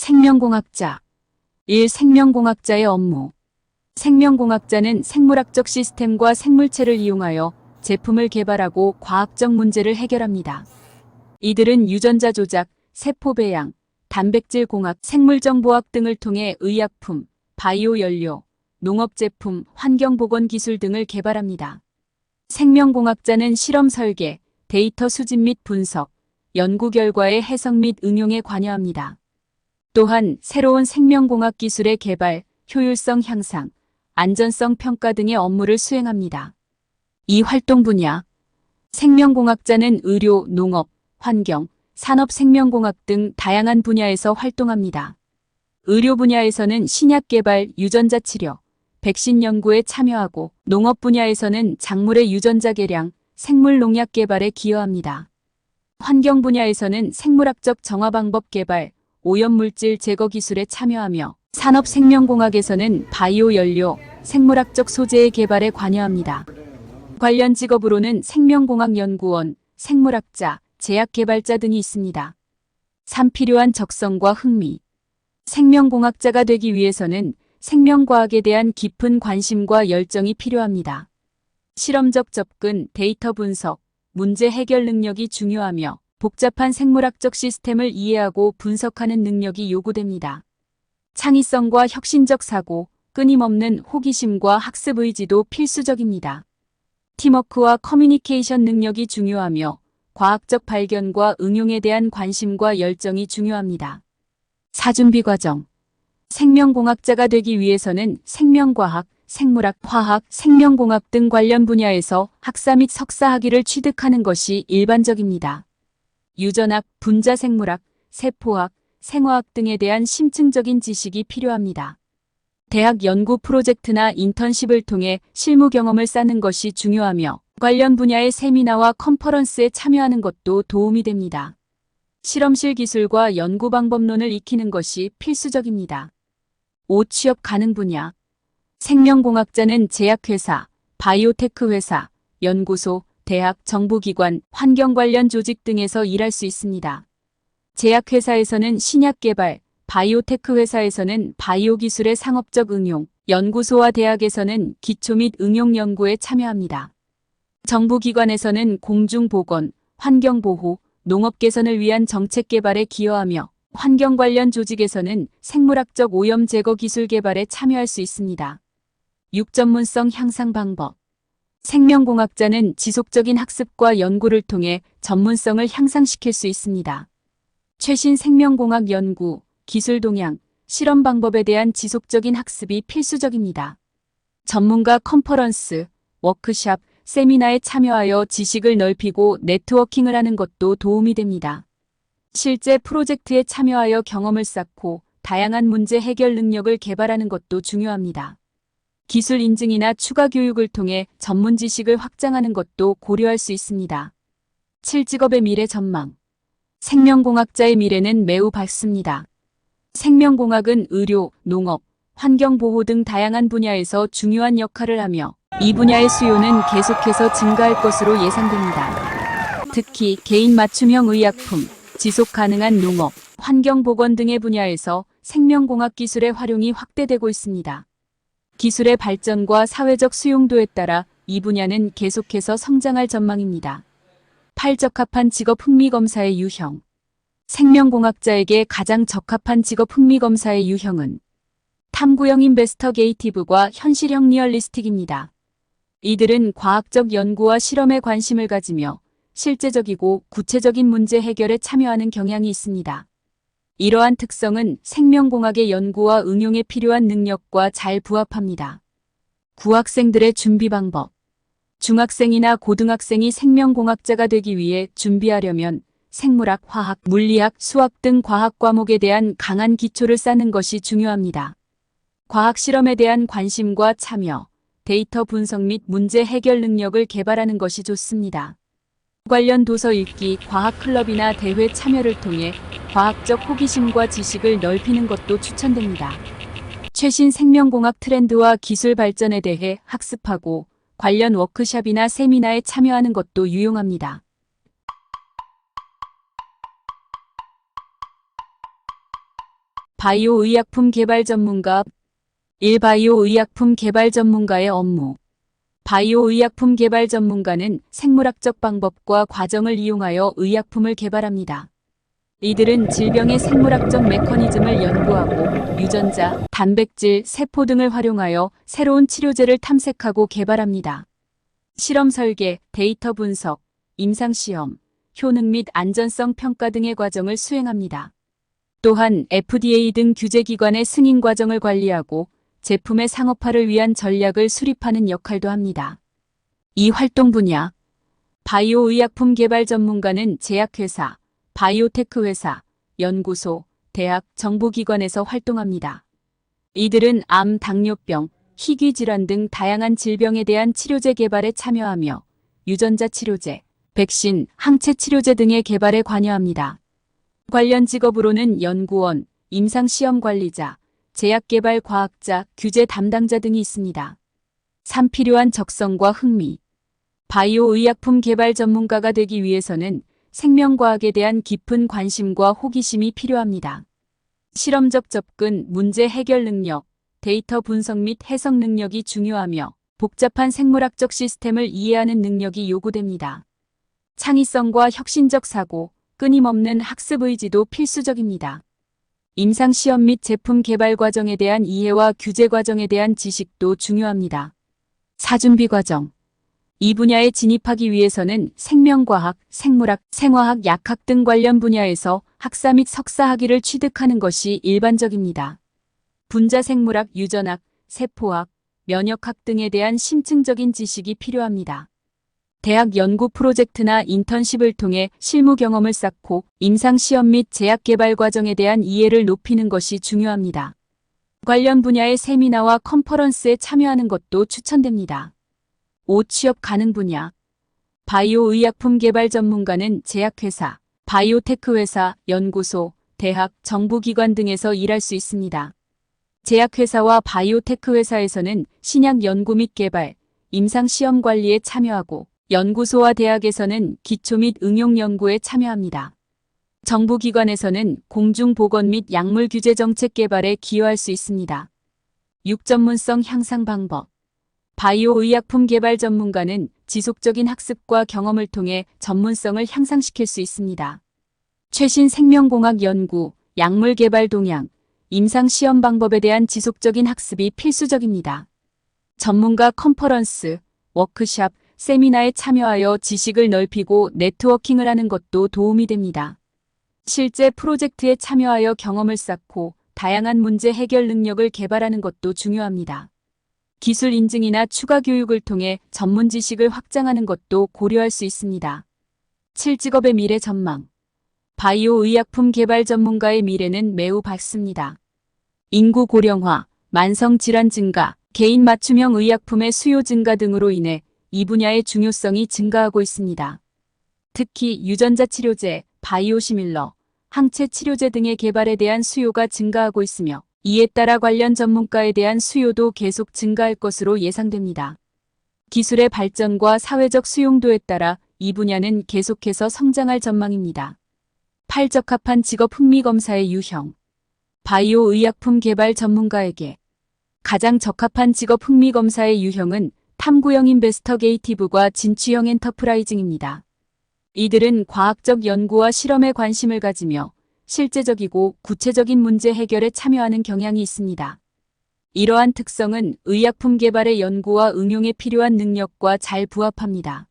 생명공학자 1. 생명공학자의 업무. 생명공학자는 생물학적 시스템과 생물체를 이용하여 제품을 개발하고 과학적 문제를 해결합니다. 이들은 유전자 조작, 세포 배양, 단백질 공학, 생물정보학 등을 통해 의약품, 바이오 연료, 농업 제품, 환경 보건 기술 등을 개발합니다. 생명공학자는 실험 설계, 데이터 수집 및 분석, 연구 결과의 해석 및 응용에 관여합니다. 또한 새로운 생명공학 기술의 개발, 효율성 향상, 안전성 평가 등의 업무를 수행합니다. 이 활동 분야. 생명공학자는 의료, 농업, 환경, 산업 생명공학 등 다양한 분야에서 활동합니다. 의료 분야에서는 신약 개발, 유전자 치료, 백신 연구에 참여하고 농업 분야에서는 작물의 유전자 개량, 생물 농약 개발에 기여합니다. 환경 분야에서는 생물학적 정화 방법 개발, 오염물질 제거 기술에 참여하며 산업 생명공학에서는 바이오 연료, 생물학적 소재의 개발에 관여합니다. 관련 직업으로는 생명공학 연구원, 생물학자, 제약 개발자 등이 있습니다. 3. 필요한 적성과 흥미. 생명공학자가 되기 위해서는 생명과학에 대한 깊은 관심과 열정이 필요합니다. 실험적 접근, 데이터 분석, 문제 해결 능력이 중요하며 복잡한 생물학적 시스템을 이해하고 분석하는 능력이 요구됩니다. 창의성과 혁신적 사고, 끊임없는 호기심과 학습 의지도 필수적입니다. 팀워크와 커뮤니케이션 능력이 중요하며 과학적 발견과 응용에 대한 관심과 열정이 중요합니다. 사준비 과정. 생명공학자가 되기 위해서는 생명과학, 생물학, 화학, 생명공학 등 관련 분야에서 학사 및 석사 학위를 취득하는 것이 일반적입니다. 유전학, 분자생물학, 세포학, 생화학 등에 대한 심층적인 지식이 필요합니다. 대학 연구 프로젝트나 인턴십을 통해 실무 경험을 쌓는 것이 중요하며 관련 분야의 세미나와 컨퍼런스에 참여하는 것도 도움이 됩니다. 실험실 기술과 연구 방법론을 익히는 것이 필수적입니다. 5. 취업 가능 분야. 생명공학자는 제약회사, 바이오테크 회사, 연구소, 대학, 정부기관, 환경 관련 조직 등에서 일할 수 있습니다. 제약회사에서는 신약 개발, 바이오테크 회사에서는 바이오 기술의 상업적 응용, 연구소와 대학에서는 기초 및 응용 연구에 참여합니다. 정부기관에서는 공중보건, 환경보호, 농업 개선을 위한 정책 개발에 기여하며 환경 관련 조직에서는 생물학적 오염 제거 기술 개발에 참여할 수 있습니다. 6. 전문성 향상 방법. 생명공학자는 지속적인 학습과 연구를 통해 전문성을 향상시킬 수 있습니다. 최신 생명공학 연구, 기술 동향, 실험 방법에 대한 지속적인 학습이 필수적입니다. 전문가 컨퍼런스, 워크샵, 세미나에 참여하여 지식을 넓히고 네트워킹을 하는 것도 도움이 됩니다. 실제 프로젝트에 참여하여 경험을 쌓고 다양한 문제 해결 능력을 개발하는 것도 중요합니다. 기술 인증이나 추가 교육을 통해 전문 지식을 확장하는 것도 고려할 수 있습니다. 7. 직업의 미래 전망. 생명공학자의 미래는 매우 밝습니다. 생명공학은 의료, 농업, 환경보호 등 다양한 분야에서 중요한 역할을 하며 이 분야의 수요는 계속해서 증가할 것으로 예상됩니다. 특히 개인 맞춤형 의약품, 지속 가능한 농업, 환경보건 등의 분야에서 생명공학 기술의 활용이 확대되고 있습니다. 기술의 발전과 사회적 수용도에 따라 이 분야는 계속해서 성장할 전망입니다. 8. 적합한 직업 흥미검사의 유형. 생명공학자에게 가장 적합한 직업 흥미검사의 유형은 탐구형 인베스터게이티브과 현실형 리얼리스틱입니다. 이들은 과학적 연구와 실험에 관심을 가지며 실제적이고 구체적인 문제 해결에 참여하는 경향이 있습니다. 이러한 특성은 생명공학의 연구와 응용에 필요한 능력과 잘 부합합니다. 구학생들의 준비 방법. 중학생이나 고등학생이 생명공학자가 되기 위해 준비하려면 생물학, 화학, 물리학, 수학 등 과학 과목에 대한 강한 기초를 쌓는 것이 중요합니다. 과학 실험에 대한 관심과 참여, 데이터 분석 및 문제 해결 능력을 개발하는 것이 좋습니다. 관련 도서 읽기, 과학 클럽이나 대회 참여를 통해 과학적 호기심과 지식을 넓히는 것도 추천됩니다. 최신 생명공학 트렌드와 기술 발전에 대해 학습하고 관련 워크숍이나 세미나에 참여하는 것도 유용합니다. 바이오 의약품 개발 전문가. 1. 바이오 의약품 개발 전문가의 업무. 바이오 의약품 개발 전문가는 생물학적 방법과 과정을 이용하여 의약품을 개발합니다. 이들은 질병의 생물학적 메커니즘을 연구하고 유전자, 단백질, 세포 등을 활용하여 새로운 치료제를 탐색하고 개발합니다. 실험 설계, 데이터 분석, 임상시험, 효능 및 안전성 평가 등의 과정을 수행합니다. 또한 FDA 등 규제기관의 승인 과정을 관리하고 제품의 상업화를 위한 전략을 수립하는 역할도 합니다. 이 활동 분야. 바이오 의약품 개발 전문가는 제약회사, 바이오테크 회사, 연구소, 대학, 정보기관에서 활동합니다. 이들은 암, 당뇨병, 희귀질환 등 다양한 질병에 대한 치료제 개발에 참여하며 유전자 치료제, 백신, 항체 치료제 등의 개발에 관여합니다. 관련 직업으로는 연구원, 임상시험 관리자, 제약개발 과학자, 규제 담당자 등이 있습니다. 3. 필요한 적성과 흥미. 바이오 의약품 개발 전문가가 되기 위해서는 생명과학에 대한 깊은 관심과 호기심이 필요합니다. 실험적 접근, 문제 해결 능력, 데이터 분석 및 해석 능력이 중요하며 복잡한 생물학적 시스템을 이해하는 능력이 요구됩니다. 창의성과 혁신적 사고, 끊임없는 학습 의지도 필수적입니다. 임상시험 및 제품 개발 과정에 대한 이해와 규제 과정에 대한 지식도 중요합니다. 사준비 과정. 이 분야에 진입하기 위해서는 생명과학, 생물학, 생화학, 약학 등 관련 분야에서 학사 및 석사 학위를 취득하는 것이 일반적입니다. 분자생물학, 유전학, 세포학, 면역학 등에 대한 심층적인 지식이 필요합니다. 대학 연구 프로젝트나 인턴십을 통해 실무 경험을 쌓고 임상시험 및 제약개발 과정에 대한 이해를 높이는 것이 중요합니다. 관련 분야의 세미나와 컨퍼런스에 참여하는 것도 추천됩니다. 5. 취업 가능 분야. 바이오 의약품 개발 전문가는 제약회사, 바이오테크 회사, 연구소, 대학, 정부기관 등에서 일할 수 있습니다. 제약회사와 바이오테크 회사에서는 신약 연구 및 개발, 임상시험 관리에 참여하고 연구소와 대학에서는 기초 및 응용 연구에 참여합니다. 정부기관에서는 공중보건 및 약물 규제 정책 개발에 기여할 수 있습니다. 6. 전문성 향상 방법. 바이오 의약품 개발 전문가는 지속적인 학습과 경험을 통해 전문성을 향상시킬 수 있습니다. 최신 생명공학 연구, 약물 개발 동향, 임상시험 방법에 대한 지속적인 학습이 필수적입니다. 전문가 컨퍼런스, 워크샵, 세미나에 참여하여 지식을 넓히고 네트워킹을 하는 것도 도움이 됩니다. 실제 프로젝트에 참여하여 경험을 쌓고 다양한 문제 해결 능력을 개발하는 것도 중요합니다. 기술 인증이나 추가 교육을 통해 전문 지식을 확장하는 것도 고려할 수 있습니다. 7. 직업의 미래 전망. 바이오 의약품 개발 전문가의 미래는 매우 밝습니다. 인구 고령화, 만성 질환 증가, 개인 맞춤형 의약품의 수요 증가 등으로 인해 이 분야의 중요성이 증가하고 있습니다. 특히 유전자 치료제, 바이오시밀러, 항체 치료제 등의 개발에 대한 수요가 증가하고 있으며 이에 따라 관련 전문가에 대한 수요도 계속 증가할 것으로 예상됩니다. 기술의 발전과 사회적 수용도에 따라 이 분야는 계속해서 성장할 전망입니다. 8. 적합한 직업 흥미 검사의 유형. 바이오 의약품 개발 전문가에게 가장 적합한 직업 흥미 검사의 유형은 탐구형 인베스터게이티브과 진취형 엔터프라이징입니다. 이들은 과학적 연구와 실험에 관심을 가지며 실제적이고 구체적인 문제 해결에 참여하는 경향이 있습니다. 이러한 특성은 의약품 개발의 연구와 응용에 필요한 능력과 잘 부합합니다.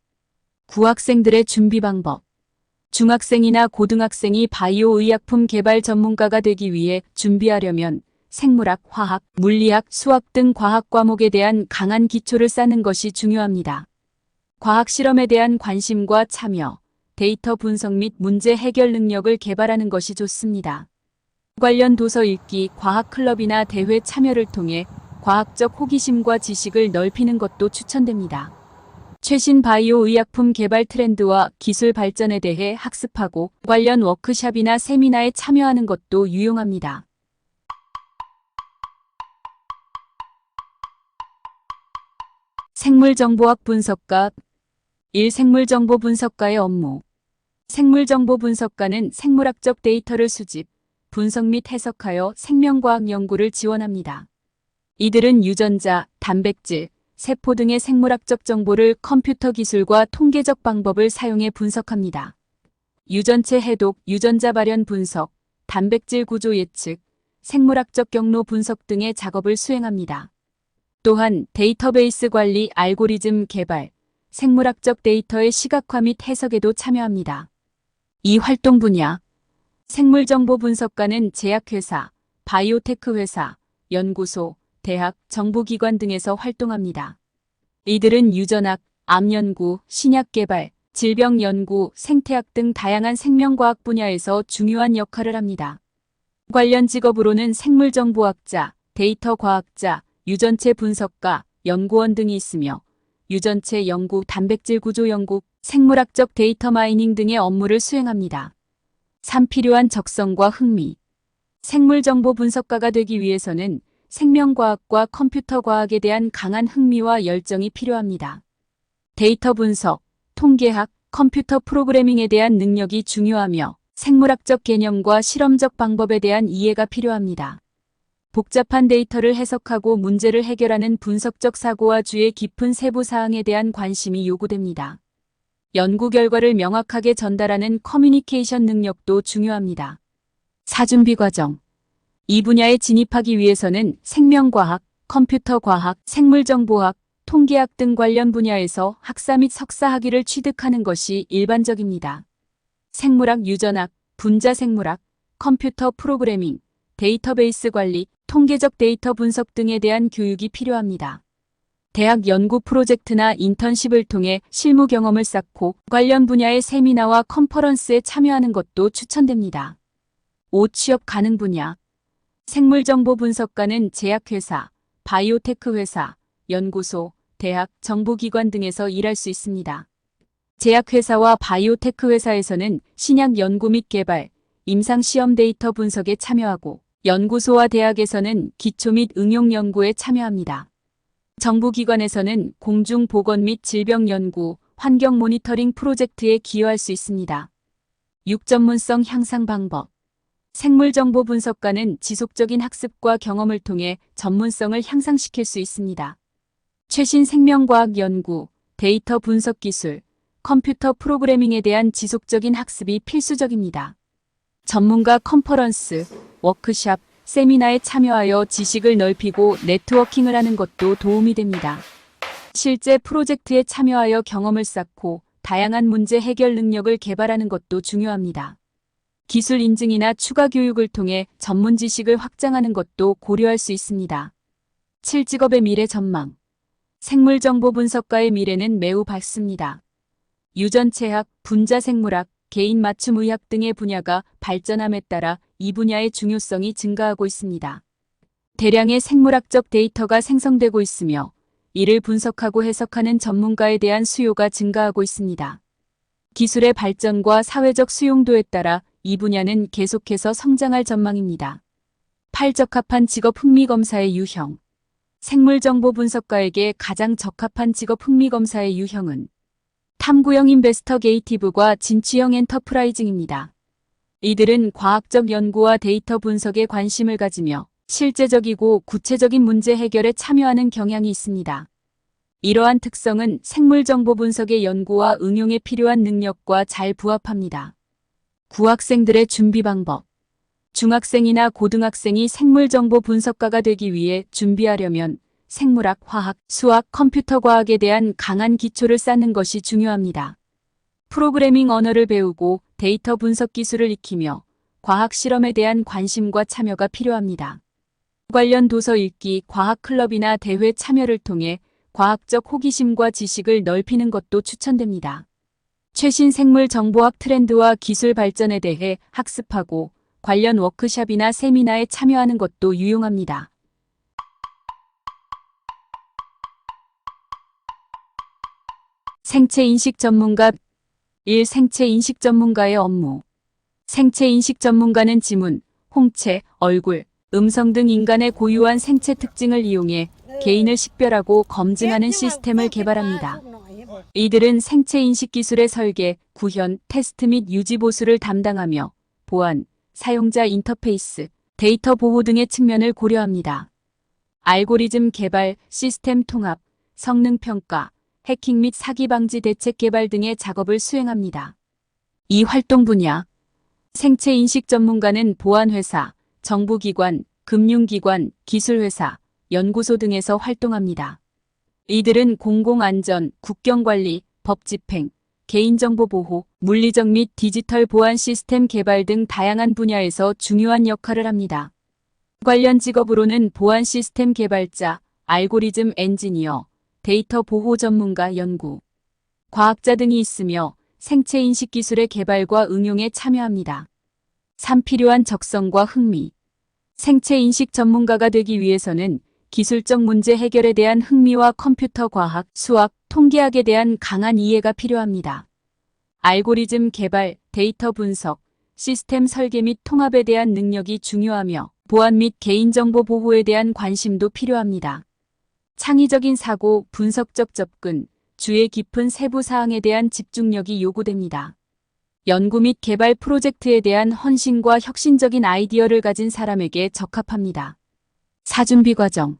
구학생들의 준비 방법. 중학생이나 고등학생이 바이오 의약품 개발 전문가가 되기 위해 준비하려면 생물학, 화학, 물리학, 수학 등 과학 과목에 대한 강한 기초를 쌓는 것이 중요합니다. 과학 실험에 대한 관심과 참여, 데이터 분석 및 문제 해결 능력을 개발하는 것이 좋습니다. 관련 도서 읽기, 과학 클럽이나 대회 참여를 통해 과학적 호기심과 지식을 넓히는 것도 추천됩니다. 최신 바이오 의약품 개발 트렌드와 기술 발전에 대해 학습하고 관련 워크숍이나 세미나에 참여하는 것도 유용합니다. 생물정보학 분석가. 1. 생물정보 분석가의 업무. 생물정보 분석가는 생물학적 데이터를 수집, 분석 및 해석하여 생명과학 연구를 지원합니다. 이들은 유전자, 단백질, 세포 등의 생물학적 정보를 컴퓨터 기술과 통계적 방법을 사용해 분석합니다. 유전체 해독, 유전자 발현 분석, 단백질 구조 예측, 생물학적 경로 분석 등의 작업을 수행합니다. 또한 데이터베이스 관리, 알고리즘 개발, 생물학적 데이터의 시각화 및 해석에도 참여합니다. 이 활동 분야 생물정보 분석가는 제약회사, 바이오테크 회사, 연구소, 대학, 정보기관 등에서 활동합니다. 이들은 유전학, 암 연구, 신약 개발, 질병 연구, 생태학 등 다양한 생명과학 분야에서 중요한 역할을 합니다. 관련 직업으로는 생물정보학자, 데이터 과학자, 유전체 분석가, 연구원 등이 있으며 유전체 연구, 단백질 구조 연구, 생물학적 데이터 마이닝 등의 업무를 수행합니다. 3. 필요한 적성과 흥미. 생물정보 분석가가 되기 위해서는 생명과학과 컴퓨터 과학에 대한 강한 흥미와 열정이 필요합니다. 데이터 분석, 통계학, 컴퓨터 프로그래밍에 대한 능력이 중요하며 생물학적 개념과 실험적 방법에 대한 이해가 필요합니다. 복잡한 데이터를 해석하고 문제를 해결하는 분석적 사고와 주의 깊은 세부 사항에 대한 관심이 요구됩니다. 연구 결과를 명확하게 전달하는 커뮤니케이션 능력도 중요합니다. 사준비 과정. 이 분야에 진입하기 위해서는 생명과학, 컴퓨터 과학, 생물정보학, 통계학 등 관련 분야에서 학사 및 석사 학위를 취득하는 것이 일반적입니다. 생물학, 유전학, 분자생물학, 컴퓨터 프로그래밍, 데이터베이스 관리, 통계적 데이터 분석 등에 대한 교육이 필요합니다. 대학 연구 프로젝트나 인턴십을 통해 실무 경험을 쌓고 관련 분야의 세미나와 컨퍼런스에 참여하는 것도 추천됩니다. 5. 취업 가능 분야. 생물정보 분석가는 제약회사, 바이오테크 회사, 연구소, 대학, 정보기관 등에서 일할 수 있습니다. 제약회사와 바이오테크 회사에서는 신약 연구 및 개발, 임상시험 데이터 분석에 참여하고 연구소와 대학에서는 기초 및 응용 연구에 참여합니다. 정부기관에서는 공중보건 및 질병 연구, 환경 모니터링 프로젝트에 기여할 수 있습니다. 6. 전문성 향상 방법. 생물정보 분석가는 지속적인 학습과 경험을 통해 전문성을 향상시킬 수 있습니다. 최신 생명과학 연구, 데이터 분석 기술, 컴퓨터 프로그래밍에 대한 지속적인 학습이 필수적입니다. 전문가 컨퍼런스, 워크샵, 세미나에 참여하여 지식을 넓히고 네트워킹을 하는 것도 도움이 됩니다. 실제 프로젝트에 참여하여 경험을 쌓고 다양한 문제 해결 능력을 개발하는 것도 중요합니다. 기술 인증이나 추가 교육을 통해 전문 지식을 확장하는 것도 고려할 수 있습니다. 7. 직업의 미래 전망. 생물정보 분석가의 미래는 매우 밝습니다. 유전체학, 분자생물학, 개인 맞춤 의학 등의 분야가 발전함에 따라 이 분야의 중요성이 증가하고 있습니다. 대량의 생물학적 데이터가 생성되고 있으며 이를 분석하고 해석하는 전문가에 대한 수요가 증가하고 있습니다. 기술의 발전과 사회적 수용도에 따라 이 분야는 계속해서 성장할 전망입니다. 8. 적합한 직업 흥미 검사의 유형. 생물정보 분석가에게 가장 적합한 직업 흥미 검사의 유형은 탐구형 인베스터게이티브과 진취형 엔터프라이징입니다. 이들은 과학적 연구와 데이터 분석에 관심을 가지며 실제적이고 구체적인 문제 해결에 참여하는 경향이 있습니다. 이러한 특성은 생물정보 분석의 연구와 응용에 필요한 능력과 잘 부합합니다. 구학생들의 준비 방법. 중학생이나 고등학생이 생물정보 분석가가 되기 위해 준비하려면 생물학, 화학, 수학, 컴퓨터 과학에 대한 강한 기초를 쌓는 것이 중요합니다. 프로그래밍 언어를 배우고 데이터 분석 기술을 익히며 과학 실험에 대한 관심과 참여가 필요합니다. 관련 도서 읽기, 과학 클럽이나 대회 참여를 통해 과학적 호기심과 지식을 넓히는 것도 추천됩니다. 최신 생물 정보학 트렌드와 기술 발전에 대해 학습하고 관련 워크숍이나 세미나에 참여하는 것도 유용합니다. 생체인식 전문가. 1. 생체인식 전문가의 업무. 생체인식 전문가는 지문, 홍채, 얼굴, 음성 등 인간의 고유한 생체 특징을 이용해 개인을 식별하고 검증하는 시스템을 개발합니다. 이들은 생체인식 기술의 설계, 구현, 테스트 및 유지 보수를 담당하며 보안, 사용자 인터페이스, 데이터 보호 등의 측면을 고려합니다. 알고리즘 개발, 시스템 통합, 성능 평가, 해킹 및 사기 방지 대책 개발 등의 작업을 수행합니다. 이 활동 분야 생체 인식 전문가는 보안회사, 정부기관, 금융기관, 기술회사, 연구소 등에서 활동합니다. 이들은 공공안전, 국경관리, 법집행, 개인정보 보호, 물리적 및 디지털 보안 시스템 개발 등 다양한 분야에서 중요한 역할을 합니다. 관련 직업으로는 보안 시스템 개발자, 알고리즘 엔지니어, 데이터 보호 전문가 연구, 과학자 등이 있으며 생체 인식 기술의 개발과 응용에 참여합니다. 3. 필요한 적성과 흥미. 생체 인식 전문가가 되기 위해서는 기술적 문제 해결에 대한 흥미와 컴퓨터 과학, 수학, 통계학에 대한 강한 이해가 필요합니다. 알고리즘 개발, 데이터 분석, 시스템 설계 및 통합에 대한 능력이 중요하며 보안 및 개인정보 보호에 대한 관심도 필요합니다. 창의적인 사고, 분석적 접근, 주의 깊은 세부 사항에 대한 집중력이 요구됩니다. 연구 및 개발 프로젝트에 대한 헌신과 혁신적인 아이디어를 가진 사람에게 적합합니다. 사준비 과정.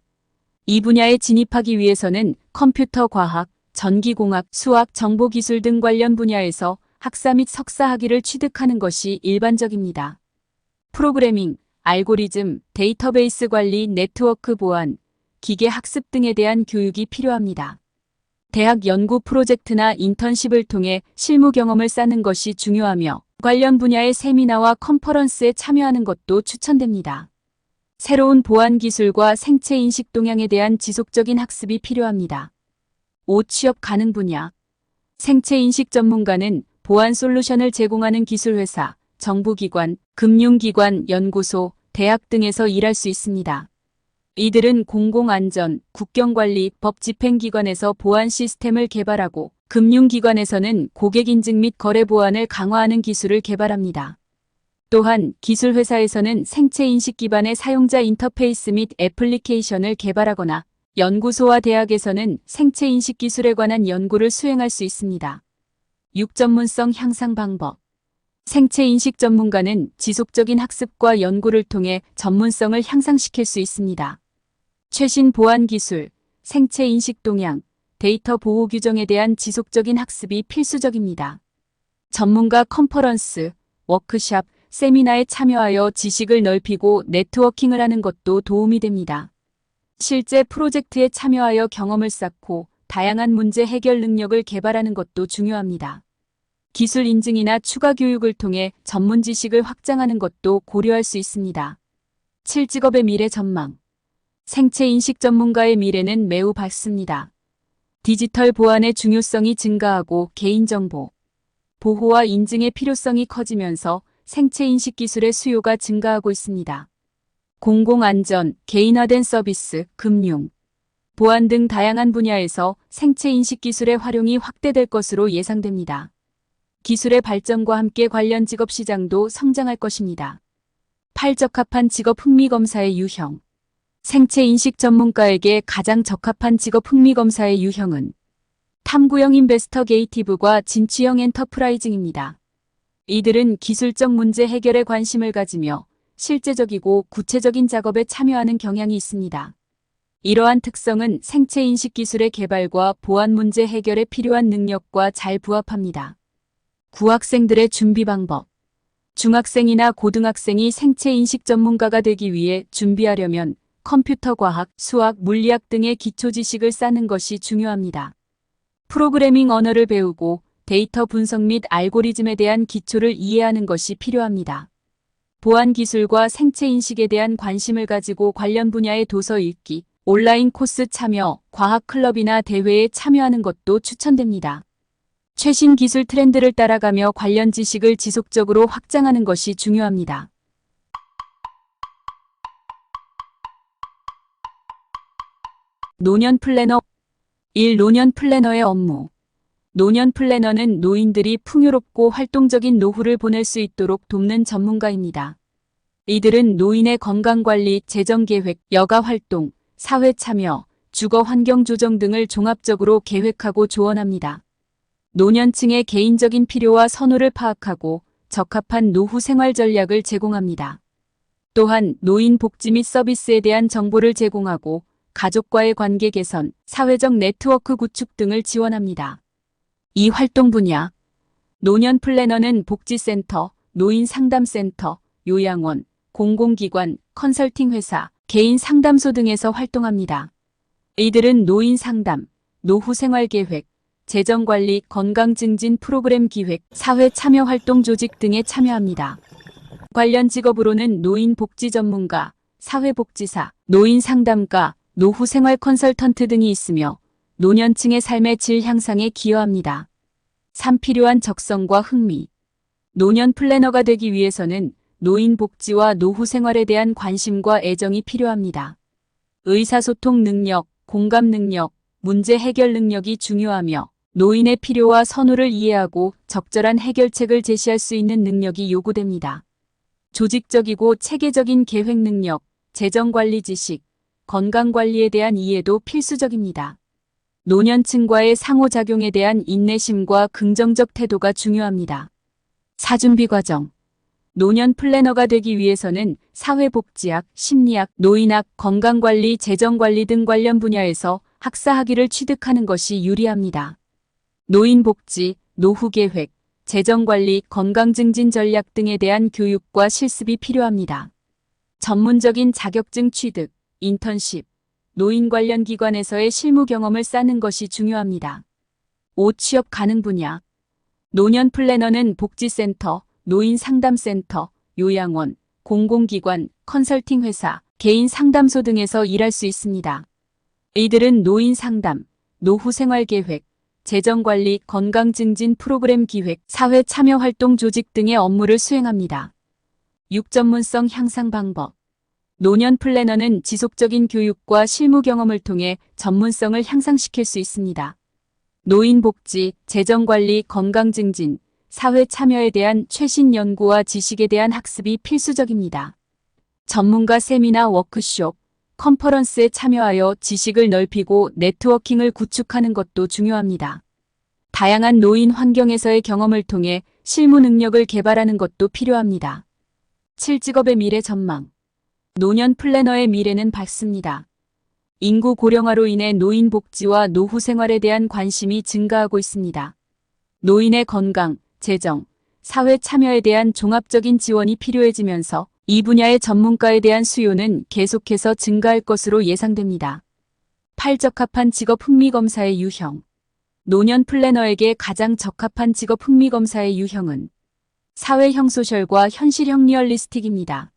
이 분야에 진입하기 위해서는 컴퓨터 과학, 전기공학, 수학, 정보기술 등 관련 분야에서 학사 및 석사 학위를 취득하는 것이 일반적입니다. 프로그래밍, 알고리즘, 데이터베이스 관리, 네트워크 보안, 기계 학습 등에 대한 교육이 필요합니다. 대학 연구 프로젝트나 인턴십을 통해 실무 경험을 쌓는 것이 중요하며 관련 분야의 세미나와 컨퍼런스에 참여하는 것도 추천됩니다. 새로운 보안 기술과 생체 인식 동향에 대한 지속적인 학습이 필요합니다. 5. 취업 가능 분야. 생체 인식 전문가는 보안 솔루션을 제공하는 기술회사, 정부기관, 금융기관, 연구소, 대학 등에서 일할 수 있습니다. 이들은 공공안전, 국경관리, 법집행기관에서 보안 시스템을 개발하고 금융기관에서는 고객인증 및 거래 보안을 강화하는 기술을 개발합니다. 또한 기술회사에서는 생체인식 기반의 사용자 인터페이스 및 애플리케이션을 개발하거나 연구소와 대학에서는 생체인식 기술에 관한 연구를 수행할 수 있습니다. 6. 전문성 향상 방법. 생체인식 전문가는 지속적인 학습과 연구를 통해 전문성을 향상시킬 수 있습니다. 최신 보안 기술, 생체 인식 동향, 데이터 보호 규정에 대한 지속적인 학습이 필수적입니다. 전문가 컨퍼런스, 워크샵, 세미나에 참여하여 지식을 넓히고 네트워킹을 하는 것도 도움이 됩니다. 실제 프로젝트에 참여하여 경험을 쌓고 다양한 문제 해결 능력을 개발하는 것도 중요합니다. 기술 인증이나 추가 교육을 통해 전문 지식을 확장하는 것도 고려할 수 있습니다. 7. 직업의 미래 전망. 생체 인식 전문가의 미래는 매우 밝습니다. 디지털 보안의 중요성이 증가하고 개인정보 보호와 인증의 필요성이 커지면서 생체 인식 기술의 수요가 증가하고 있습니다. 공공안전, 개인화된 서비스, 금융, 보안 등 다양한 분야에서 생체 인식 기술의 활용이 확대될 것으로 예상됩니다. 기술의 발전과 함께 관련 직업 시장도 성장할 것입니다. 8. 적합한 직업 흥미 검사의 유형. 생체 인식 전문가에게 가장 적합한 직업 흥미 검사의 유형은 탐구형 인베스터게이티브과 진취형 엔터프라이징입니다. 이들은 기술적 문제 해결에 관심을 가지며 실제적이고 구체적인 작업에 참여하는 경향이 있습니다. 이러한 특성은 생체 인식 기술의 개발과 보안 문제 해결에 필요한 능력과 잘 부합합니다. 9. 학생들의 준비 방법. 중학생이나 고등학생이 생체 인식 전문가가 되기 위해 준비하려면 컴퓨터 과학, 수학, 물리학 등의 기초 지식을 쌓는 것이 중요합니다. 프로그래밍 언어를 배우고 데이터 분석 및 알고리즘에 대한 기초를 이해하는 것이 필요합니다. 보안 기술과 생체 인식에 대한 관심을 가지고 관련 분야의 도서 읽기, 온라인 코스 참여, 과학 클럽이나 대회에 참여하는 것도 추천됩니다. 최신 기술 트렌드를 따라가며 관련 지식을 지속적으로 확장하는 것이 중요합니다. 노년 플래너 1. 노년 플래너의 업무. 노년 플래너는 노인들이 풍요롭고 활동적인 노후를 보낼 수 있도록 돕는 전문가입니다. 이들은 노인의 건강관리, 재정계획, 여가활동, 사회참여, 주거 환경 조정 등을 종합적으로 계획하고 조언합니다. 노년층의 개인적인 필요와 선호를 파악하고 적합한 노후 생활 전략을 제공합니다. 또한 노인 복지 및 서비스에 대한 정보를 제공하고 가족과의 관계 개선, 사회적 네트워크 구축 등을 지원합니다. 이 활동 분야 노년 플래너는 복지센터, 노인 상담센터, 요양원, 공공기관, 컨설팅 회사, 개인 상담소 등에서 활동합니다. 이들은 노인 상담, 노후 생활 계획, 재정관리, 건강 증진 프로그램 기획, 사회 참여 활동 조직 등에 참여합니다. 관련 직업으로는 노인 복지 전문가, 사회복지사, 노인 상담가, 노후 생활 컨설턴트 등이 있으며 노년층의 삶의 질 향상에 기여합니다. 3. 필요한 적성과 흥미. 노년 플래너가 되기 위해서는 노인 복지와 노후 생활에 대한 관심과 애정이 필요합니다. 의사소통 능력, 공감 능력, 문제 해결 능력이 중요하며 노인의 필요와 선호를 이해하고 적절한 해결책을 제시할 수 있는 능력이 요구됩니다. 조직적이고 체계적인 계획 능력, 재정관리 지식, 건강관리에 대한 이해도 필수적입니다. 노년층과의 상호작용에 대한 인내심과 긍정적 태도가 중요합니다. 사준비 과정. 노년 플래너가 되기 위해서는 사회복지학, 심리학, 노인학, 건강관리, 재정관리 등 관련 분야에서 학사학위를 취득하는 것이 유리합니다. 노인복지, 노후계획, 재정관리, 건강증진 전략 등에 대한 교육과 실습이 필요합니다. 전문적인 자격증 취득, 인턴십, 노인 관련 기관에서의 실무 경험을 쌓는 것이 중요합니다. 5. 취업 가능 분야. 노년 플래너는 복지센터, 노인 상담센터, 요양원, 공공기관, 컨설팅 회사, 개인 상담소 등에서 일할 수 있습니다. 이들은 노인 상담, 노후 생활 계획, 재정관리, 건강증진 프로그램 기획, 사회 참여 활동 조직 등의 업무를 수행합니다. 6. 전문성 향상 방법. 노년 플래너는 지속적인 교육과 실무 경험을 통해 전문성을 향상시킬 수 있습니다. 노인 복지, 재정관리, 건강증진, 사회 참여에 대한 최신 연구와 지식에 대한 학습이 필수적입니다. 전문가 세미나 워크숍, 컨퍼런스에 참여하여 지식을 넓히고 네트워킹을 구축하는 것도 중요합니다. 다양한 노인 환경에서의 경험을 통해 실무 능력을 개발하는 것도 필요합니다. 7. 직업의 미래 전망. 노년 플래너의 미래는 밝습니다. 인구 고령화로 인해 노인 복지와 노후 생활에 대한 관심이 증가하고 있습니다. 노인의 건강, 재정, 사회 참여에 대한 종합적인 지원이 필요해지면서 이 분야의 전문가에 대한 수요는 계속해서 증가할 것으로 예상됩니다. 8. 적합한 직업 흥미검사의 유형. 노년 플래너에게 가장 적합한 직업 흥미검사의 유형은 사회형 소셜과 현실형 리얼리스틱입니다.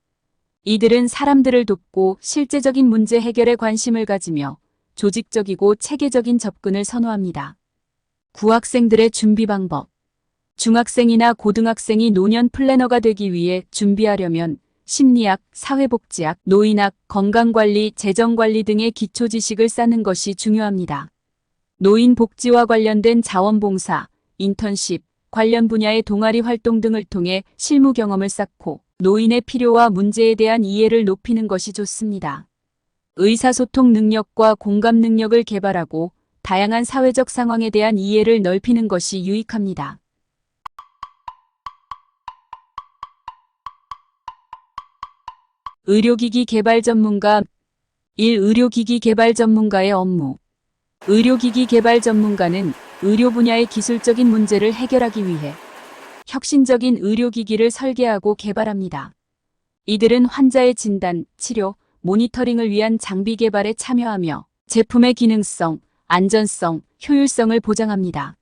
이들은 사람들을 돕고 실제적인 문제 해결에 관심을 가지며 조직적이고 체계적인 접근을 선호합니다. 9. 학생들의 준비 방법. 중학생이나 고등학생이 노년 플래너가 되기 위해 준비하려면 심리학, 사회복지학, 노인학, 건강관리, 재정관리 등의 기초 지식을 쌓는 것이 중요합니다. 노인 복지와 관련된 자원봉사, 인턴십, 관련 분야의 동아리 활동 등을 통해 실무 경험을 쌓고 노인의 필요와 문제에 대한 이해를 높이는 것이 좋습니다. 의사소통 능력과 공감 능력을 개발하고 다양한 사회적 상황에 대한 이해를 넓히는 것이 유익합니다. 의료기기 개발 전문가. 1. 의료기기 개발 전문가의 업무. 의료기기 개발 전문가는 의료 분야의 기술적인 문제를 해결하기 위해 혁신적인 의료기기를 설계하고 개발합니다. 이들은 환자의 진단, 치료, 모니터링을 위한 장비 개발에 참여하며 제품의 기능성, 안전성, 효율성을 보장합니다.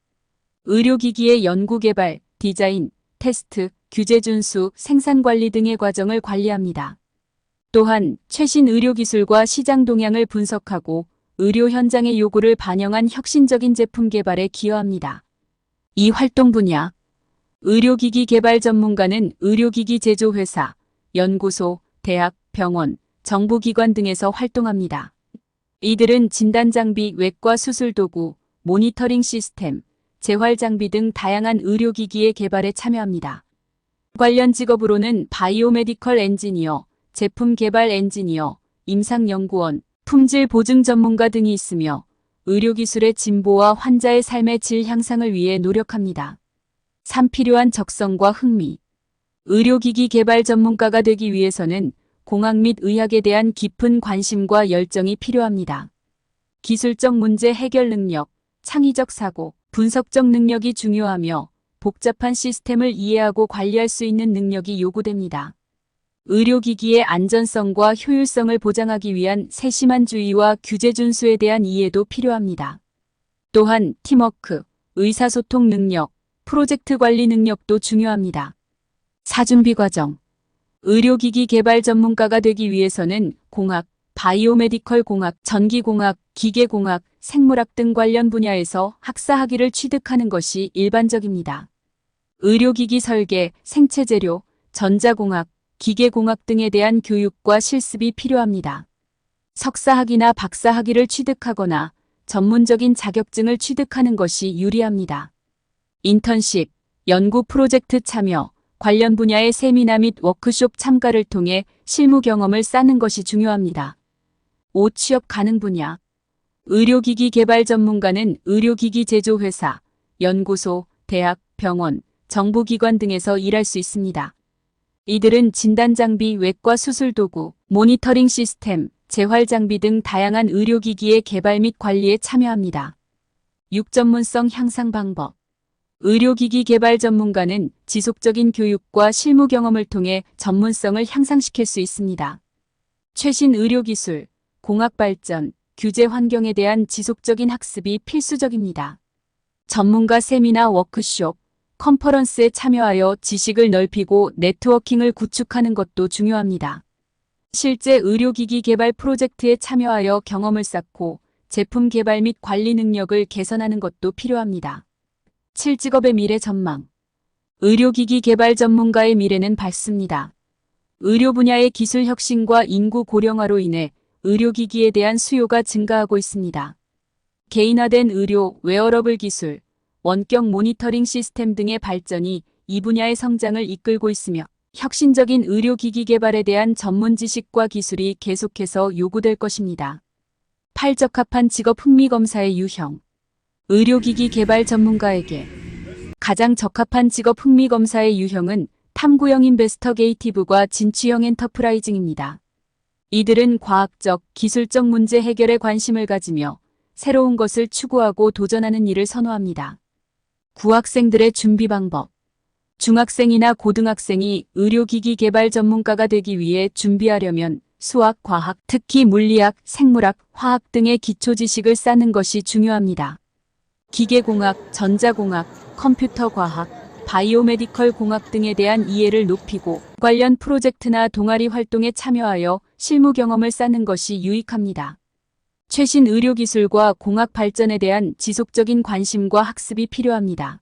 의료기기의 연구 개발, 디자인, 테스트, 규제 준수, 생산 관리 등의 과정을 관리합니다. 또한 최신 의료기술과 시장 동향을 분석하고 의료 현장의 요구를 반영한 혁신적인 제품 개발에 기여합니다. 이 활동 분야. 의료기기 개발 전문가는 의료기기 제조회사, 연구소, 대학, 병원, 정부기관 등에서 활동합니다. 이들은 진단장비, 외과 수술도구, 모니터링 시스템, 재활장비 등 다양한 의료기기의 개발에 참여합니다. 관련 직업으로는 바이오메디컬 엔지니어, 제품 개발 엔지니어, 임상연구원, 품질 보증 전문가 등이 있으며 의료기술의 진보와 환자의 삶의 질 향상을 위해 노력합니다. 3. 필요한 적성과 흥미. 의료기기 개발 전문가가 되기 위해서는 공학 및 의학에 대한 깊은 관심과 열정이 필요합니다. 기술적 문제 해결 능력, 창의적 사고, 분석적 능력이 중요하며 복잡한 시스템을 이해하고 관리할 수 있는 능력이 요구됩니다. 의료기기의 안전성과 효율성을 보장하기 위한 세심한 주의와 규제 준수에 대한 이해도 필요합니다. 또한 팀워크, 의사소통 능력, 프로젝트 관리 능력도 중요합니다. 사준비 과정. 의료기기 개발 전문가가 되기 위해서는 공학, 바이오메디컬 공학, 전기공학, 기계공학, 생물학 등 관련 분야에서 학사학위를 취득하는 것이 일반적입니다. 의료기기 설계, 생체재료, 전자공학, 기계공학 등에 대한 교육과 실습이 필요합니다. 석사학위나 박사학위를 취득하거나 전문적인 자격증을 취득하는 것이 유리합니다. 인턴십, 연구 프로젝트 참여, 관련 분야의 세미나 및 워크숍 참가를 통해 실무 경험을 쌓는 것이 중요합니다. 5. 취업 가능 분야. 의료기기 개발 전문가는 의료기기 제조회사, 연구소, 대학, 병원, 정부기관 등에서 일할 수 있습니다. 이들은 진단장비, 외과 수술도구, 모니터링 시스템, 재활장비 등 다양한 의료기기의 개발 및 관리에 참여합니다. 6. 전문성 향상 방법. 의료기기 개발 전문가는 지속적인 교육과 실무 경험을 통해 전문성을 향상시킬 수 있습니다. 최신 의료기술, 공학 발전, 규제 환경에 대한 지속적인 학습이 필수적입니다. 전문가 세미나 워크숍, 컨퍼런스에 참여하여 지식을 넓히고 네트워킹을 구축하는 것도 중요합니다. 실제 의료기기 개발 프로젝트에 참여하여 경험을 쌓고 제품 개발 및 관리 능력을 개선하는 것도 필요합니다. 7. 직업의 미래 전망. 의료기기 개발 전문가의 미래는 밝습니다. 의료 분야의 기술 혁신과 인구 고령화로 인해 의료기기에 대한 수요가 증가하고 있습니다. 개인화된 의료, 웨어러블 기술, 원격 모니터링 시스템 등의 발전이 이 분야의 성장을 이끌고 있으며 혁신적인 의료기기 개발에 대한 전문 지식과 기술이 계속해서 요구될 것입니다. 8. 적합한 직업 흥미검사의 유형. 의료기기 개발 전문가에게 가장 적합한 직업 흥미검사의 유형은 탐구형 인베스터게이티브과 진취형 엔터프라이징입니다. 이들은 과학적, 기술적 문제 해결에 관심을 가지며 새로운 것을 추구하고 도전하는 일을 선호합니다. 구학생들의 준비 방법. 중학생이나 고등학생이 의료기기 개발 전문가가 되기 위해 준비하려면 수학, 과학, 특히 물리학, 생물학, 화학 등의 기초 지식을 쌓는 것이 중요합니다. 기계공학, 전자공학, 컴퓨터과학, 바이오메디컬 공학 등에 대한 이해를 높이고 관련 프로젝트나 동아리 활동에 참여하여 실무 경험을 쌓는 것이 유익합니다. 최신 의료기술과 공학 발전에 대한 지속적인 관심과 학습이 필요합니다.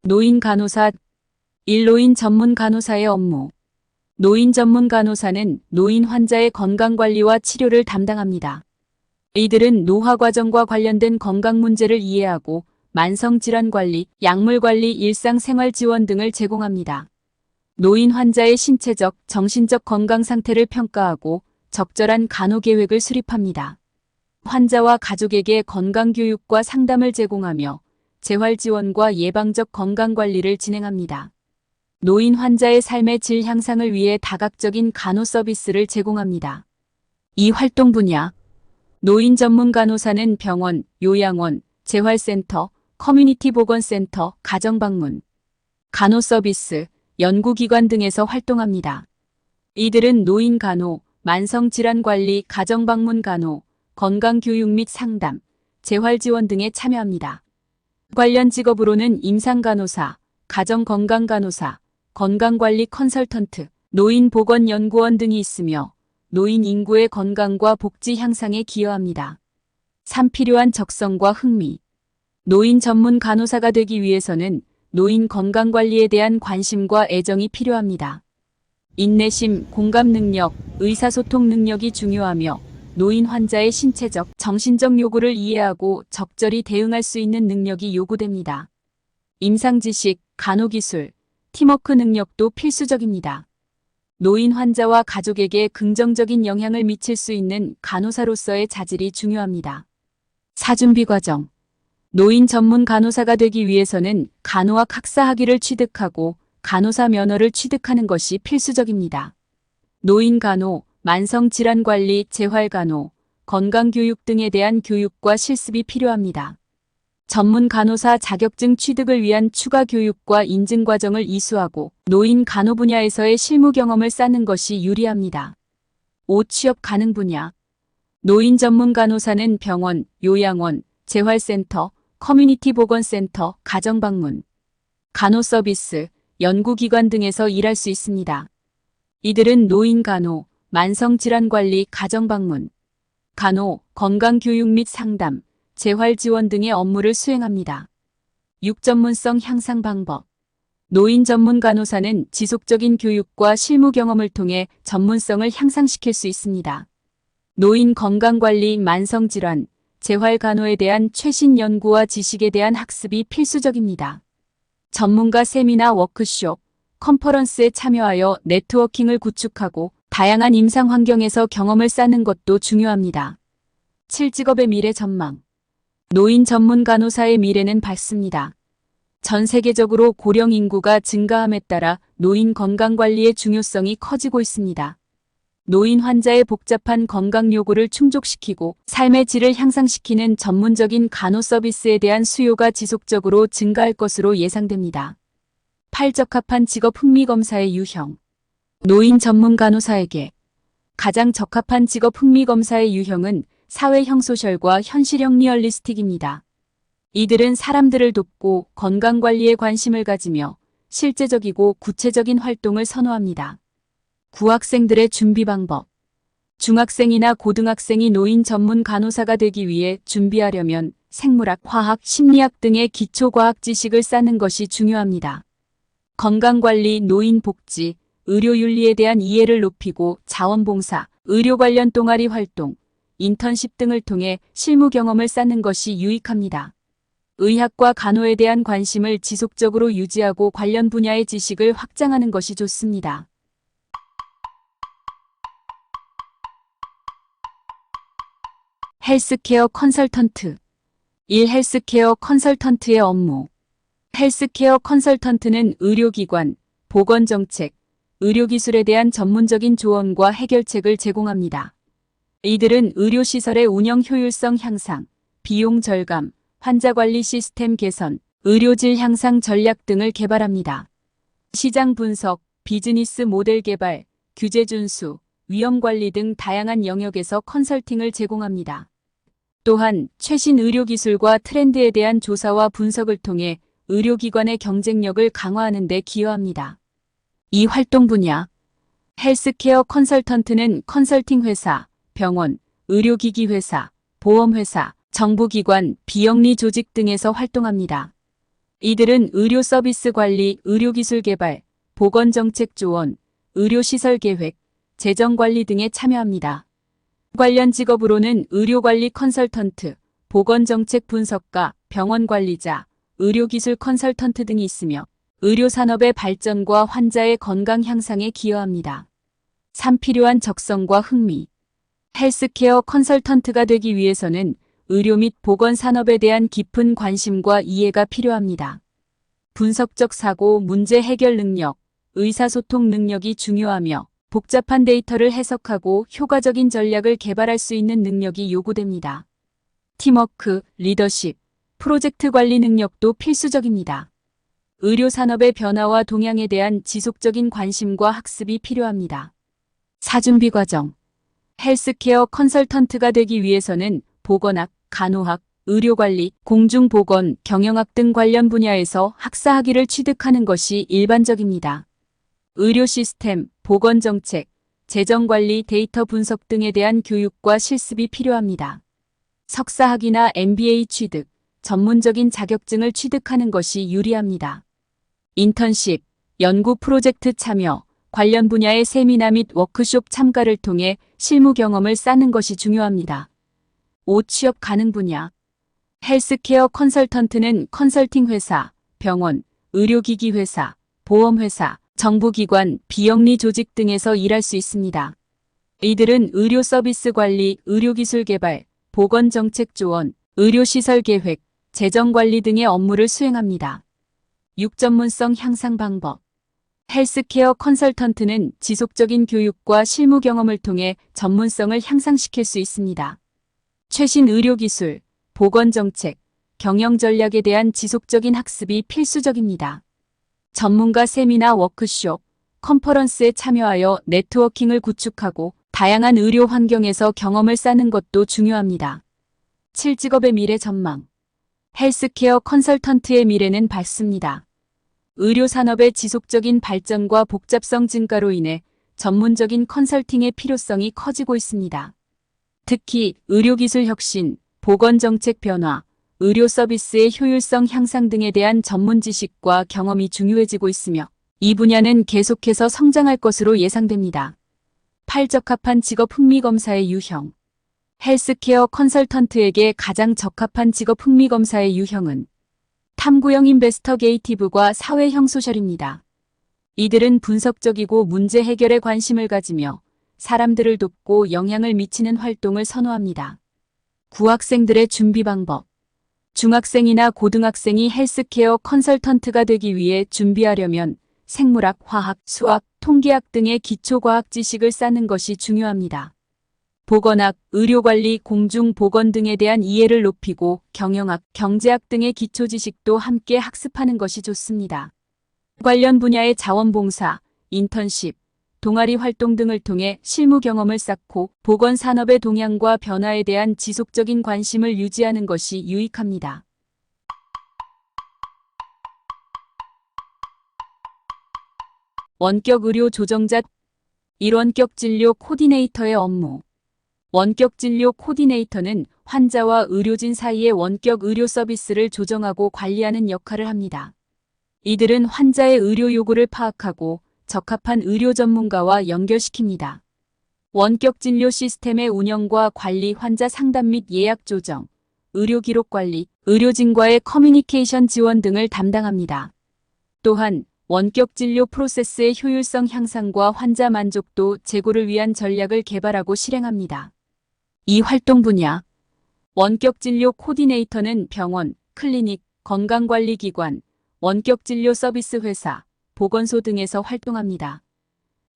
노인 간호사. 일노인 전문 간호사의 업무. 노인 전문 간호사는 노인 환자의 건강관리와 치료를 담당합니다. 이들은 노화 과정과 관련된 건강 문제를 이해하고 만성질환 관리, 약물 관리, 일상생활 지원 등을 제공합니다. 노인 환자의 신체적, 정신적 건강 상태를 평가하고 적절한 간호 계획을 수립합니다. 환자와 가족에게 건강교육과 상담을 제공하며 재활 지원과 예방적 건강관리를 진행합니다. 노인 환자의 삶의 질 향상을 위해 다각적인 간호 서비스를 제공합니다. 이 활동 분야. 노인 전문 간호사는 병원, 요양원, 재활센터, 커뮤니티 보건센터, 가정방문, 간호 서비스, 연구기관 등에서 활동합니다. 이들은 노인 간호, 만성질환 관리, 가정방문 간호, 건강교육 및 상담, 재활지원 등에 참여합니다. 관련 직업으로는 임상간호사, 가정건강간호사, 건강관리 컨설턴트, 노인보건연구원 등이 있으며 노인 인구의 건강과 복지 향상에 기여합니다. 3. 필요한 적성과 흥미. 노인 전문 간호사가 되기 위해서는 노인 건강관리에 대한 관심과 애정이 필요합니다. 인내심, 공감 능력, 의사소통 능력이 중요하며 노인 환자의 신체적, 정신적 요구를 이해하고 적절히 대응할 수 있는 능력이 요구됩니다. 임상지식, 간호기술, 팀워크 능력도 필수적입니다. 노인 환자와 가족에게 긍정적인 영향을 미칠 수 있는 간호사로서의 자질이 중요합니다. 사준비 과정. 노인 전문 간호사가 되기 위해서는 간호학 학사 학위를 취득하고 간호사 면허를 취득하는 것이 필수적입니다. 노인 간호, 만성질환관리, 재활간호, 건강교육 등에 대한 교육과 실습이 필요합니다. 전문 간호사 자격증 취득을 위한 추가 교육과 인증 과정을 이수하고 노인 간호 분야에서의 실무 경험을 쌓는 것이 유리합니다. 5. 취업 가능 분야. 노인 전문 간호사는 병원, 요양원, 재활센터, 커뮤니티 보건센터, 가정방문, 간호서비스, 연구기관 등에서 일할 수 있습니다. 이들은 노인 간호, 만성질환관리, 가정방문, 간호, 건강교육 및 상담, 재활지원 등의 업무를 수행합니다. 6. 전문성 향상 방법. 노인 전문 간호사는 지속적인 교육과 실무 경험을 통해 전문성을 향상시킬 수 있습니다. 노인 건강관리, 만성질환, 재활간호에 대한 최신 연구와 지식에 대한 학습이 필수적입니다. 전문가 세미나 워크숍, 컨퍼런스에 참여하여 네트워킹을 구축하고 다양한 임상 환경에서 경험을 쌓는 것도 중요합니다. 7. 직업의 미래 전망. 노인 전문 간호사의 미래는 밝습니다. 전 세계적으로 고령 인구가 증가함에 따라 노인 건강관리의 중요성이 커지고 있습니다. 노인 환자의 복잡한 건강 요구를 충족시키고 삶의 질을 향상시키는 전문적인 간호 서비스에 대한 수요가 지속적으로 증가할 것으로 예상됩니다. 8. 적합한 직업 흥미 검사의 유형. 노인 전문 간호사에게 가장 적합한 직업 흥미 검사의 유형은 사회형 소셜과 현실형 리얼리스틱입니다. 이들은 사람들을 돕고 건강관리에 관심을 가지며 실제적이고 구체적인 활동을 선호합니다. 9. 학생들의 준비 방법. 중학생이나 고등학생이 노인 전문 간호사가 되기 위해 준비하려면 생물학, 화학, 심리학 등의 기초과학 지식을 쌓는 것이 중요합니다. 건강관리, 노인복지, 의료윤리에 대한 이해를 높이고 자원봉사, 의료 관련 동아리 활동, 인턴십 등을 통해 실무 경험을 쌓는 것이 유익합니다. 의학과 간호에 대한 관심을 지속적으로 유지하고 관련 분야의 지식을 확장하는 것이 좋습니다. 헬스케어 컨설턴트. 1. 헬스케어 컨설턴트의 업무. 헬스케어 컨설턴트는 의료기관, 보건정책, 의료기술에 대한 전문적인 조언과 해결책을 제공합니다. 이들은 의료시설의 운영 효율성 향상, 비용 절감, 환자관리 시스템 개선, 의료질 향상 전략 등을 개발합니다. 시장 분석, 비즈니스 모델 개발, 규제 준수, 위험관리 등 다양한 영역에서 컨설팅을 제공합니다. 또한 최신 의료기술과 트렌드에 대한 조사와 분석을 통해 의료기관의 경쟁력을 강화하는 데 기여합니다. 이 활동 분야. 헬스케어 컨설턴트는 컨설팅 회사, 병원, 의료기기 회사, 보험회사, 정부기관, 비영리 조직 등에서 활동합니다. 이들은 의료 서비스 관리, 의료기술 개발, 보건정책 조언, 의료시설 계획, 재정관리 등에 참여합니다. 관련 직업으로는 의료관리 컨설턴트, 보건정책 분석가, 병원관리자, 의료기술 컨설턴트 등이 있으며 의료산업의 발전과 환자의 건강 향상에 기여합니다. 3. 필요한 적성과 흥미. 헬스케어 컨설턴트가 되기 위해서는 의료 및 보건산업에 대한 깊은 관심과 이해가 필요합니다. 분석적 사고, 문제 해결 능력, 의사소통 능력이 중요하며 복잡한 데이터를 해석하고 효과적인 전략을 개발할 수 있는 능력이 요구됩니다. 팀워크, 리더십, 프로젝트 관리 능력도 필수적입니다. 의료산업의 변화와 동향에 대한 지속적인 관심과 학습이 필요합니다. 4. 준비 과정. 헬스케어 컨설턴트가 되기 위해서는 보건학, 간호학, 의료관리, 공중보건, 경영학 등 관련 분야에서 학사 학위를 취득하는 것이 일반적입니다. 의료 시스템, 보건정책, 재정관리, 데이터 분석 등에 대한 교육과 실습이 필요합니다. 석사학위나 MBA 취득, 전문적인 자격증을 취득하는 것이 유리합니다. 인턴십, 연구 프로젝트 참여, 관련 분야의 세미나 및 워크숍 참가를 통해 실무 경험을 쌓는 것이 중요합니다. 5. 취업 가능 분야. 헬스케어 컨설턴트는 컨설팅 회사, 병원, 의료기기 회사, 보험회사, 정부기관, 비영리 조직 등에서 일할 수 있습니다. 이들은 의료 서비스 관리, 의료기술 개발, 보건정책 조언, 의료시설 계획, 재정관리 등의 업무를 수행합니다. 6. 전문성 향상 방법. 헬스케어 컨설턴트는 지속적인 교육과 실무 경험을 통해 전문성을 향상시킬 수 있습니다. 최신 의료기술, 보건정책, 경영전략에 대한 지속적인 학습이 필수적입니다. 전문가 세미나 워크숍, 컨퍼런스에 참여하여 네트워킹을 구축하고 다양한 의료 환경에서 경험을 쌓는 것도 중요합니다. 7. 직업의 미래 전망. 헬스케어 컨설턴트의 미래는 밝습니다. 의료산업의 지속적인 발전과 복잡성 증가로 인해 전문적인 컨설팅의 필요성이 커지고 있습니다. 특히 의료기술 혁신, 보건정책 변화, 의료 서비스의 효율성 향상 등에 대한 전문 지식과 경험이 중요해지고 있으며 이 분야는 계속해서 성장할 것으로 예상됩니다. 8. 적합한 직업 흥미 검사의 유형. 헬스케어 컨설턴트에게 가장 적합한 직업 흥미 검사의 유형은 탐구형 인베스터게이티브과 사회형 소셜입니다. 이들은 분석적이고 문제 해결에 관심을 가지며 사람들을 돕고 영향을 미치는 활동을 선호합니다. 9. 학생들의 준비 방법. 중학생이나 고등학생이 헬스케어 컨설턴트가 되기 위해 준비하려면 생물학, 화학, 수학, 통계학 등의 기초과학 지식을 쌓는 것이 중요합니다. 보건학, 의료관리, 공중보건 등에 대한 이해를 높이고 경영학, 경제학 등의 기초 지식도 함께 학습하는 것이 좋습니다. 관련 분야의 자원봉사, 인턴십, 동아리 활동 등을 통해 실무 경험을 쌓고 보건산업의 동향과 변화에 대한 지속적인 관심을 유지하는 것이 유익합니다. 원격 의료 조정자. 1. 원격 진료 코디네이터의 업무. 원격 진료 코디네이터는 환자와 의료진 사이의 원격 의료 서비스를 조정하고 관리하는 역할을 합니다. 이들은 환자의 의료 요구를 파악하고 적합한 의료 전문가와 연결시킵니다. 원격 진료 시스템의 운영과 관리, 환자 상담 및 예약 조정, 의료 기록 관리, 의료진과의 커뮤니케이션 지원 등을 담당합니다. 또한 원격 진료 프로세스의 효율성 향상과 환자 만족도 제고를 위한 전략을 개발하고 실행합니다. 이 활동 분야. 원격 진료 코디네이터는 병원, 클리닉, 건강관리기관, 원격 진료 서비스 회사, 보건소 등에서 활동합니다.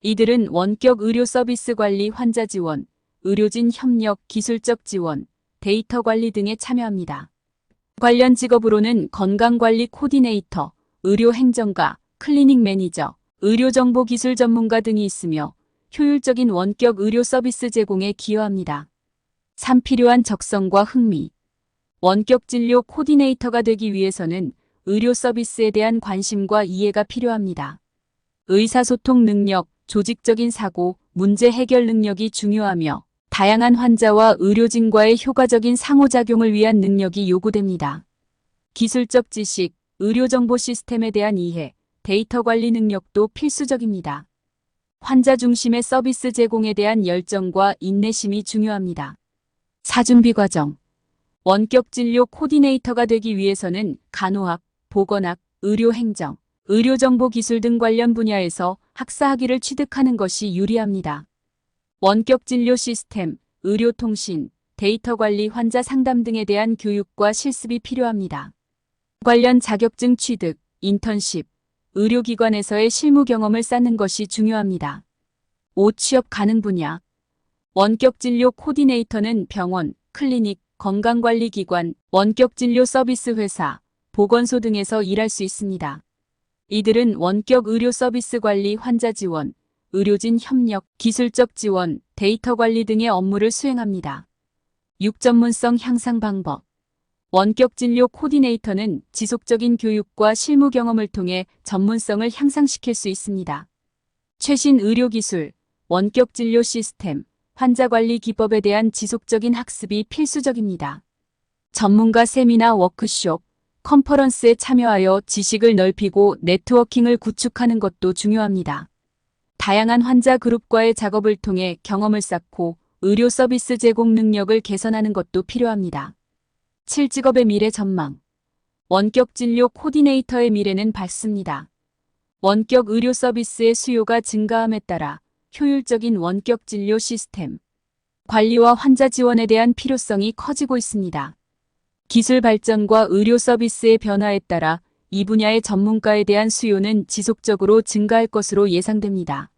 이들은 원격 의료 서비스 관리, 환자 지원, 의료진 협력, 기술적 지원, 데이터 관리 등에 참여합니다. 관련 직업으로는 건강관리 코디네이터, 의료행정가, 클리닉 매니저, 의료정보기술 전문가 등이 있으며 효율적인 원격 의료 서비스 제공에 기여합니다. 3. 필요한 적성과 흥미. 원격 진료 코디네이터가 되기 위해서는 의료 서비스에 대한 관심과 이해가 필요합니다. 의사소통 능력, 조직적인 사고, 문제 해결 능력이 중요하며 다양한 환자와 의료진과의 효과적인 상호작용을 위한 능력이 요구됩니다. 기술적 지식, 의료정보 시스템에 대한 이해, 데이터 관리 능력도 필수적입니다. 환자 중심의 서비스 제공에 대한 열정과 인내심이 중요합니다. 4. 준비 과정. 원격 진료 코디네이터가 되기 위해서는 간호학, 보건학, 의료행정, 의료정보기술 등 관련 분야에서 학사학위를 취득하는 것이 유리합니다. 원격 진료 시스템, 의료통신, 데이터 관리, 환자 상담 등에 대한 교육과 실습이 필요합니다. 관련 자격증 취득, 인턴십, 의료기관에서의 실무 경험을 쌓는 것이 중요합니다. 5. 취업 가능 분야. 원격 진료 코디네이터는 병원, 클리닉, 건강관리기관, 원격 진료 서비스 회사, 보건소 등에서 일할 수 있습니다. 이들은 원격 의료 서비스 관리, 환자 지원, 의료진 협력, 기술적 지원, 데이터 관리 등의 업무를 수행합니다. 6. 전문성 향상 방법. 원격 진료 코디네이터는 지속적인 교육과 실무 경험을 통해 전문성을 향상시킬 수 있습니다. 최신 의료기술, 원격 진료 시스템, 환자관리 기법에 대한 지속적인 학습이 필수적입니다. 전문가 세미나 워크숍, 컨퍼런스에 참여하여 지식을 넓히고 네트워킹을 구축하는 것도 중요합니다. 다양한 환자 그룹과의 작업을 통해 경험을 쌓고 의료 서비스 제공 능력을 개선하는 것도 필요합니다. 7. 직업의 미래 전망. 원격 진료 코디네이터의 미래는 밝습니다. 원격 의료 서비스의 수요가 증가함에 따라 효율적인 원격 진료 시스템, 관리와 환자 지원에 대한 필요성이 커지고 있습니다. 기술 발전과 의료 서비스의 변화에 따라 이 분야의 전문가에 대한 수요는 지속적으로 증가할 것으로 예상됩니다.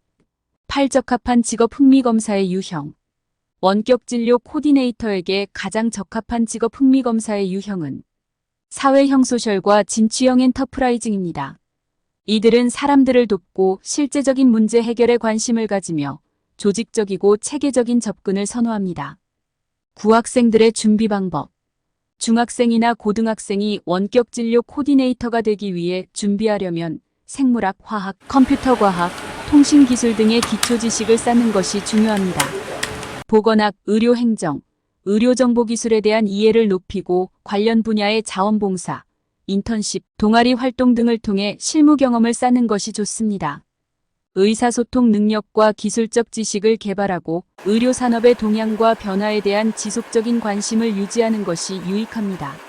8. 적합한 직업 흥미 검사의 유형. 원격 진료 코디네이터에게 가장 적합한 직업 흥미 검사의 유형은 사회형 소셜과 진취형 엔터프라이징입니다. 이들은 사람들을 돕고 실제적인 문제 해결에 관심을 가지며 조직적이고 체계적인 접근을 선호합니다. 구학생들의 준비 방법. 중학생이나 고등학생이 원격 진료 코디네이터가 되기 위해 준비하려면 생물학, 화학, 컴퓨터 과학, 통신기술 등의 기초 지식을 쌓는 것이 중요합니다. 보건학, 의료행정, 의료정보기술에 대한 이해를 높이고 관련 분야의 자원봉사, 인턴십, 동아리 활동 등을 통해 실무 경험을 쌓는 것이 좋습니다. 의사소통 능력과 기술적 지식을 개발하고 의료산업의 동향과 변화에 대한 지속적인 관심을 유지하는 것이 유익합니다.